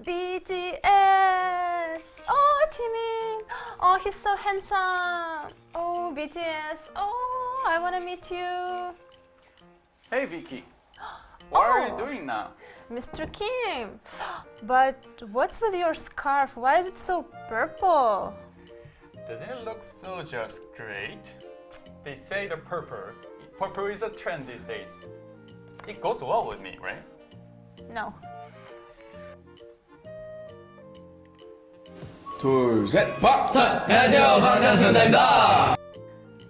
BTS. Oh, Jimin. Oh, he's so handsome. Oh, BTS. Oh, I want to meet you. Hey Vicky, what are you Oh. doing now? Mr. Kim. But what's with your scarf? Why is it so purple? Doesn't it look so just great? They say the purple is a trend these days. It goes well with me, right? No. 둘, 셋, 박찬! 안녕하세요, 방탄소년단입니다.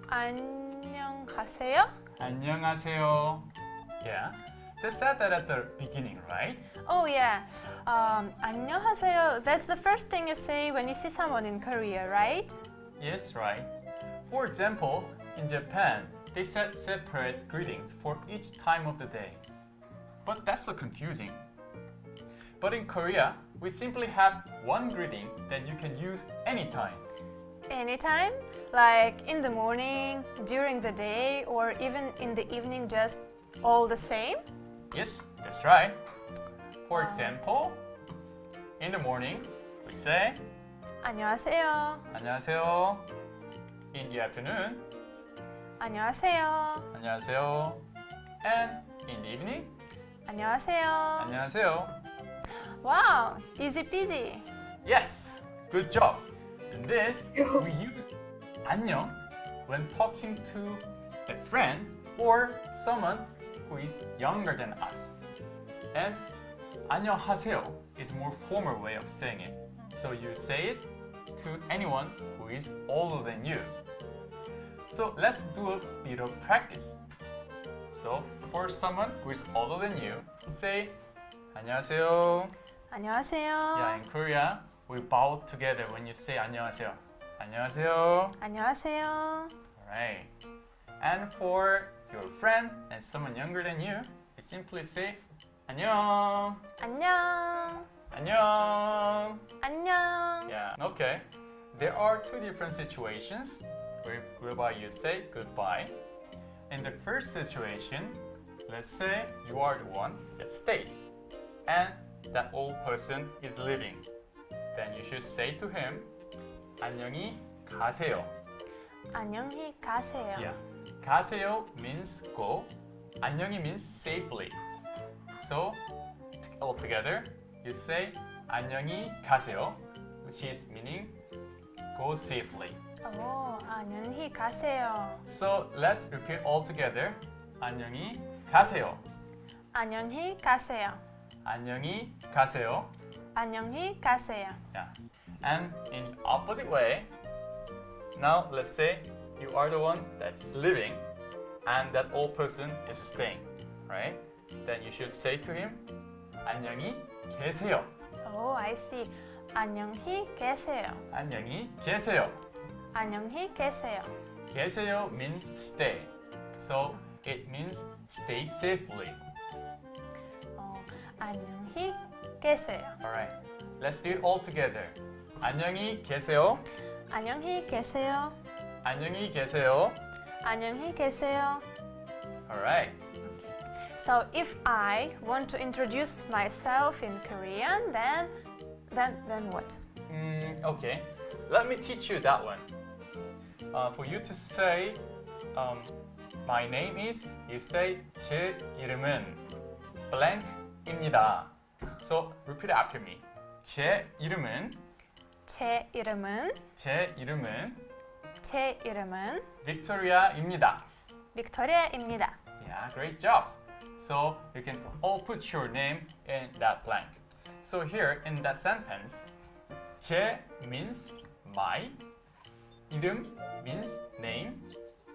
안녕하세요? 안녕하세요. Yeah, they said that at the beginning, right? Oh yeah. 안녕하세요. That's the first thing you say when you see someone in Korea, right? Yes, right. For example, in Japan, they set separate greetings for each time of the day. But that's so confusing. But in Korea, we simply have one greeting that you can use anytime. Anytime, like in the morning, during the day, or even in the evening, just all the same? Yes, that's right. For example, in the morning, we say 안녕하세요. 안녕하세요. In the afternoon, 안녕하세요. 안녕하세요. And in the evening, 안녕하세요. 안녕하세요. Wow, easy peasy. Yes, good job. In this, we use 안녕 when talking to a friend or someone who is younger than us. And 안녕하세요 is a more formal way of saying it. So you say it to anyone who is older than you. So let's do a bit of practice. So for someone who is older than you, say 안녕하세요. 안녕하세요. Yeah, in Korea, we bow together when you say 안녕하세요. 안녕하세요. 안녕하세요. Alright. And for your friend and someone younger than you, you simply say 안녕. 안녕. 안녕. 안녕. Yeah, okay. There are two different situations whereby you say goodbye. In the first situation, let's say you are the one that stays and that old person is leaving. Then you should say to him, 안녕히 가세요. 안녕히 가세요. Yeah. 가세요 means go. 안녕히 means safely. So, all together, you say 안녕히 가세요, which is meaning go safely. 오, 안녕히 가세요. So, let's repeat all together. 안녕히 가세요. 안녕히 가세요. 안녕히 가세요. 안녕히 가세요. Yeah. And in opposite way, now let's say you are the one that's leaving and that old person is staying, right? Then you should say to him, 안녕히 계세요. Oh, I see. 안녕히 계세요. 안녕히 계세요. 안녕히 계세요. 계세요 means stay. So it means stay safely. 안녕히 계세요. Alright, let's do it all together. 안녕히 계세요. 안녕히 계세요. 안녕히 계세요. 안녕히 계세요. Alright. So if I want to introduce myself in Korean, then what? Okay, let me teach you that one. For you to say, my name is, you say, 제 이름은 blank입니다. So repeat after me. 제 이름은 제 이름은 빅토리아입니다. 빅토리아입니다. Yeah, great jobs. So you can all put your name in that blank. So here in that sentence, 제 means my, 이름 means name,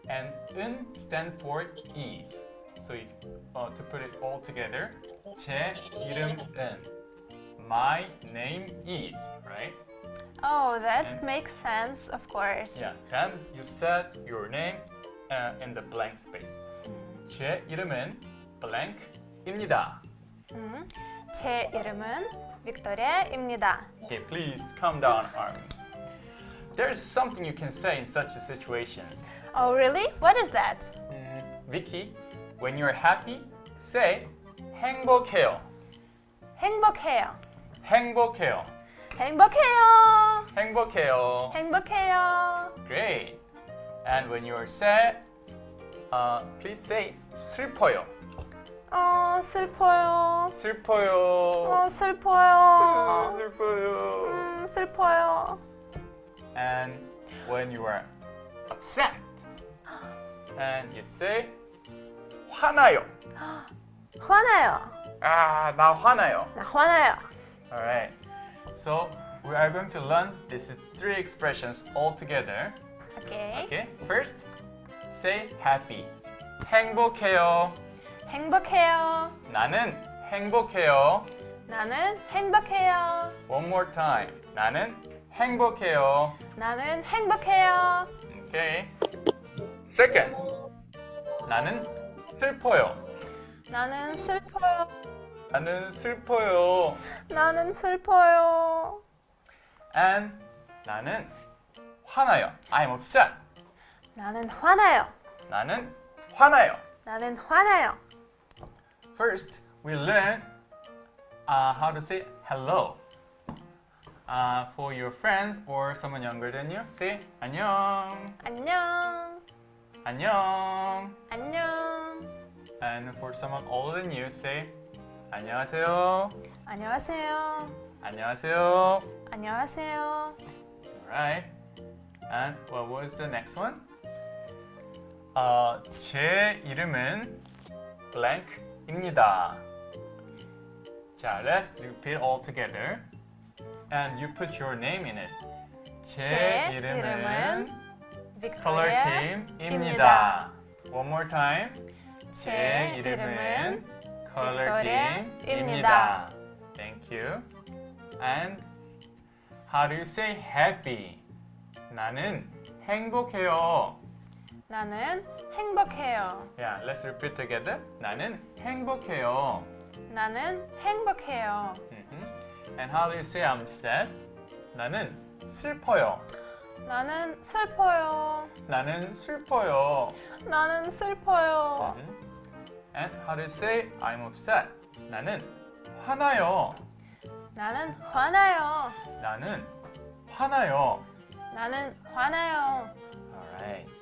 and 은 stand for is. So if, to put it all together, 제 이름은, my name is, right? Oh, that And- makes sense, of course. Yeah, then you set your name in the blank space. 제 이름은 blank입니다. 제 이름은 빅토리아입니다. Okay, please calm down, Armin. There's something you can say in such situations. Oh, really? What is that? Vicky, when you're happy, say 행복해요. 행복해요. 행복해요. 행복해요. 행복해요. 행복해요. Great. And when you are sad, please say 슬퍼요. 슬퍼요. 슬퍼요. 슬퍼요. 슬퍼요. 슬퍼요. And when you are upset, and you say 화나요. 화나요. 나 화나요. 나 화나요. Alright. So we are going to learn these three expressions all together. 오케이. Okay. First, say happy. 행복해요. 행복해요. 나는 행복해요. 나는 행복해요. One more time. 나는 행복해요. 나는 행복해요. Okay. Second. 나는 슬퍼요. 나는 슬퍼요. 나는 슬퍼요. 나는 슬퍼요. And 나는 화나요. I'm upset. 나는 화나요. 나는 화나요. 나는 화나요. First, we learn how to say hello. For your friends or someone younger than you, say 안녕. 안녕. 안녕. 안녕. And for someone older than you, say 안녕하세요. 안녕하세요. 안녕하세요. 안녕하세요. Alright. And what was the next one? 제 이름은 blank입니다. 자, let's repeat all together. And you put your name in it. 제 이름은 Color Team입니다. One more time. 제 이름은 Color Team입니다. Thank you. And how do you say happy? 나는 행복해요. 나는 행복해요. Yeah, let's repeat together. 나는 행복해요. 나는 행복해요. And how do you say I'm sad? 나는 슬퍼요. 나는 슬퍼요. 나는 슬퍼요. 나는 슬퍼요. And how do you say I'm upset? 나는 화나요. 나는 화나요. 나는 화나요. 나는 화나요. Alright.